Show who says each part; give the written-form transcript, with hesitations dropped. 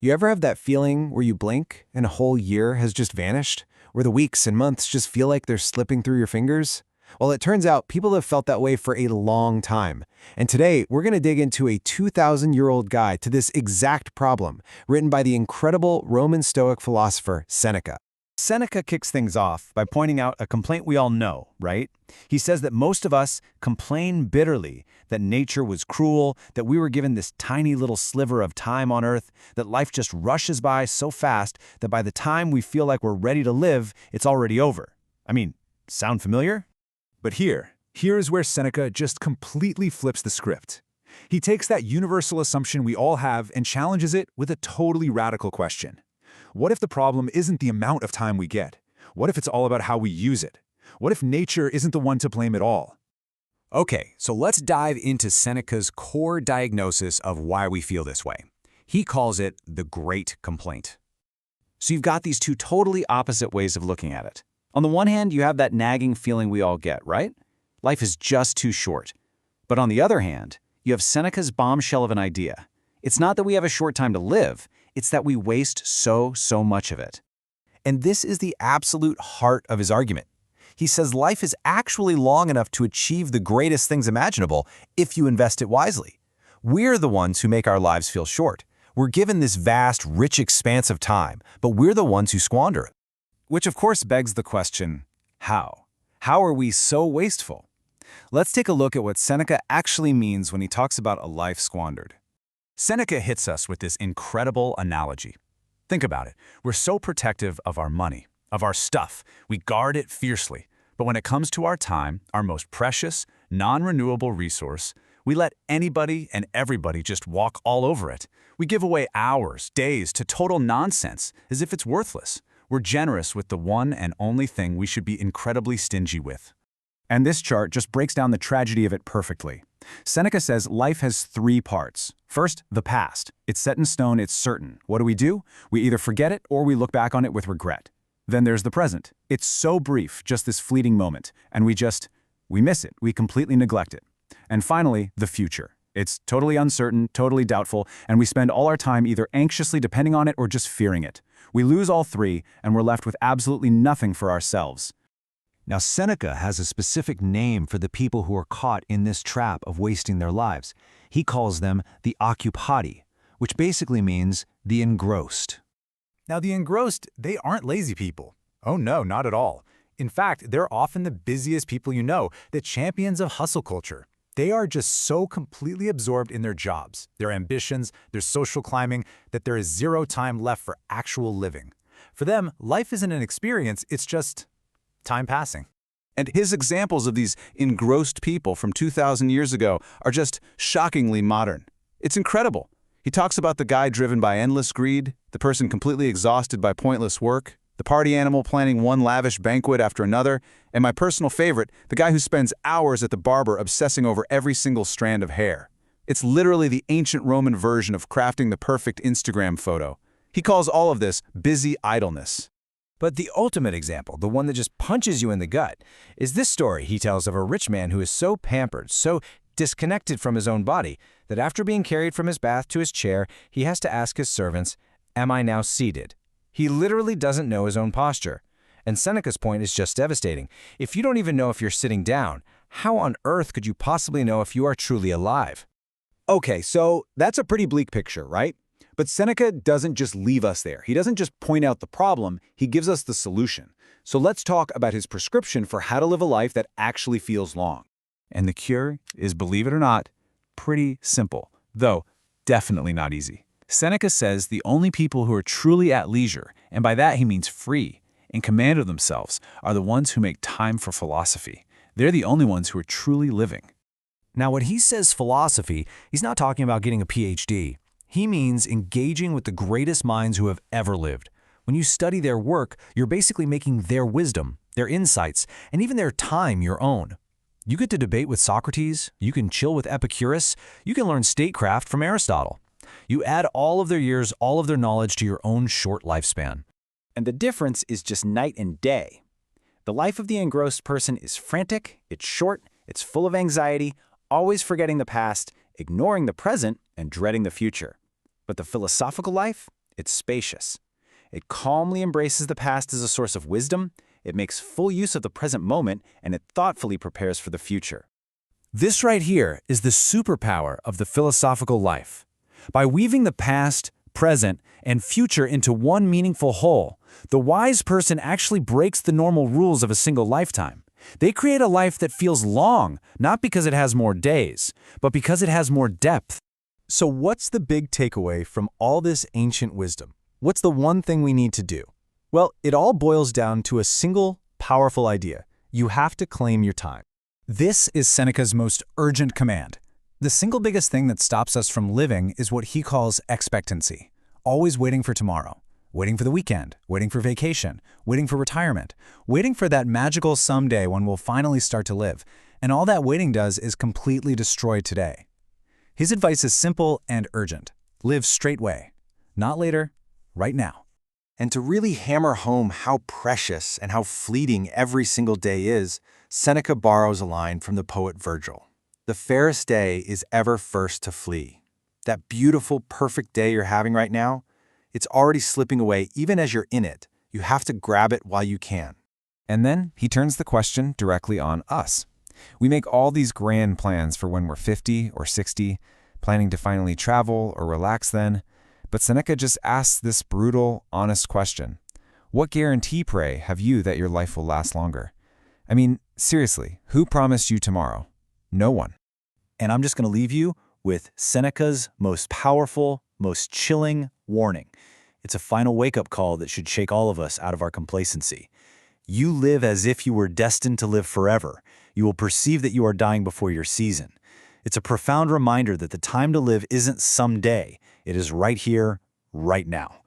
Speaker 1: You ever have that feeling where you blink and a whole year has just vanished? Where the weeks and months just feel like they're slipping through your fingers? Well, it turns out people have felt that way for a long time. And today, we're going to dig into a 2,000-year-old guide to this exact problem, written by the incredible Roman Stoic philosopher Seneca.
Speaker 2: Seneca kicks things off by pointing out a complaint we all know, right? He says that most of us complain bitterly that nature was cruel, that we were given this tiny little sliver of time on Earth, that life just rushes by so fast that by the time we feel like we're ready to live, it's already over. I mean, sound familiar?
Speaker 3: But here's where Seneca just completely flips the script. He takes that universal assumption we all have and challenges it with a totally radical question. What if the problem isn't the amount of time we get? What if it's all about how we use it? What if nature isn't the one to blame at all?
Speaker 4: Okay, so let's dive into Seneca's core diagnosis of why we feel this way. He calls it the great complaint.
Speaker 2: So you've got these two totally opposite ways of looking at it. On the one hand, you have that nagging feeling we all get, right? Life is just too short. But on the other hand, you have Seneca's bombshell of an idea. It's not that we have a short time to live, it's that we waste so much of it. And this is the absolute heart of his argument. He says life is actually long enough to achieve the greatest things imaginable if you invest it wisely. We're the ones who make our lives feel short. We're given this vast, rich expanse of time, but we're the ones who squander it. Which of course begs the question, how? How are we so wasteful? Let's take a look at what Seneca actually means when he talks about a life squandered. Seneca hits us with this incredible analogy. Think about it. We're so protective of our money, of our stuff. We guard it fiercely. But when it comes to our time, our most precious, non-renewable resource, we let anybody and everybody just walk all over it. We give away hours, days to total nonsense, as if it's worthless. We're generous with the one and only thing we should be incredibly stingy with. And this chart just breaks down the tragedy of it perfectly. Seneca says life has three parts. First, the past. It's set in stone, it's certain. What do? We either forget it or we look back on it with regret. Then there's the present. It's so brief, just this fleeting moment, and we miss it, we completely neglect it. And finally, the future. It's totally uncertain, totally doubtful, and we spend all our time either anxiously depending on it or just fearing it. We lose all three, and we're left with absolutely nothing for ourselves.
Speaker 5: Now, Seneca has a specific name for the people who are caught in this trap of wasting their lives. He calls them the occupati, which basically means the engrossed.
Speaker 3: Now, the engrossed, they aren't lazy people. Oh no, not at all. In fact, they're often the busiest people you know, the champions of hustle culture. They are just so completely absorbed in their jobs, their ambitions, their social climbing, that there is zero time left for actual living. For them, life isn't an experience, it's just time passing.
Speaker 2: And his examples of these engrossed people from 2,000 years ago are just shockingly modern. It's incredible. He talks about the guy driven by endless greed, the person completely exhausted by pointless work, the party animal planning one lavish banquet after another, and my personal favorite, the guy who spends hours at the barber obsessing over every single strand of hair. It's literally the ancient Roman version of crafting the perfect Instagram photo. He calls all of this busy idleness.
Speaker 1: But the ultimate example, the one that just punches you in the gut, is this story he tells of a rich man who is so pampered, so disconnected from his own body, that after being carried from his bath to his chair, he has to ask his servants, "Am I now seated?" He literally doesn't know his own posture. And Seneca's point is just devastating. If you don't even know if you're sitting down, how on earth could you possibly know if you are truly alive?
Speaker 6: Okay, so that's a pretty bleak picture, right? But Seneca doesn't just leave us there. He doesn't just point out the problem, he gives us the solution. So let's talk about his prescription for how to live a life that actually feels long.
Speaker 2: And the cure is, believe it or not, pretty simple, though definitely not easy. Seneca says the only people who are truly at leisure, and by that he means free, in command of themselves, are the ones who make time for philosophy. They're the only ones who are truly living.
Speaker 5: Now, when he says philosophy, he's not talking about getting a PhD. He means engaging with the greatest minds who have ever lived. When you study their work, you're basically making their wisdom, their insights, and even their time your own. You get to debate with Socrates, you can chill with Epicurus, you can learn statecraft from Aristotle. You add all of their years, all of their knowledge to your own short lifespan.
Speaker 4: And the difference is just night and day. The life of the engrossed person is frantic, it's short, it's full of anxiety, always forgetting the past, ignoring the present, and dreading the future. But the philosophical life, It's spacious. It calmly embraces the past as a source of wisdom, it makes full use of the present moment, and it thoughtfully prepares for the future.
Speaker 5: This right here is the superpower of the philosophical life. By weaving the past, present, and future into one meaningful whole, the wise person actually breaks the normal rules of a single lifetime. They create a life that feels long, not because it has more days, but because it has more depth.
Speaker 1: So what's the big takeaway from all this ancient wisdom? What's the one thing we need to do? Well, it all boils down to a single, powerful idea. You have to claim your time. This is Seneca's most urgent command. The single biggest thing that stops us from living is what he calls expectancy. Always waiting for tomorrow, waiting for the weekend, waiting for vacation, waiting for retirement, waiting for that magical someday when we'll finally start to live. And all that waiting does is completely destroy today. His advice is simple and urgent. Live straightway. Not later, right now.
Speaker 7: And to really hammer home how precious and how fleeting every single day is, Seneca borrows a line from the poet Virgil. The fairest day is ever first to flee. That beautiful, perfect day you're having right now, it's already slipping away even as you're in it. You have to grab it while you can.
Speaker 1: And then he turns the question directly on us. We make all these grand plans for when we're 50 or 60, planning to finally travel or relax then. But Seneca just asks this brutal, honest question. What guarantee, pray, have you that your life will last longer? I mean, seriously, who promised you tomorrow? No one.
Speaker 4: And I'm just going to leave you with Seneca's most powerful, most chilling warning. It's a final wake-up call that should shake all of us out of our complacency. You live as if you were destined to live forever. You will perceive that you are dying before your season. It's a profound reminder that the time to live isn't someday. It is right here, right now.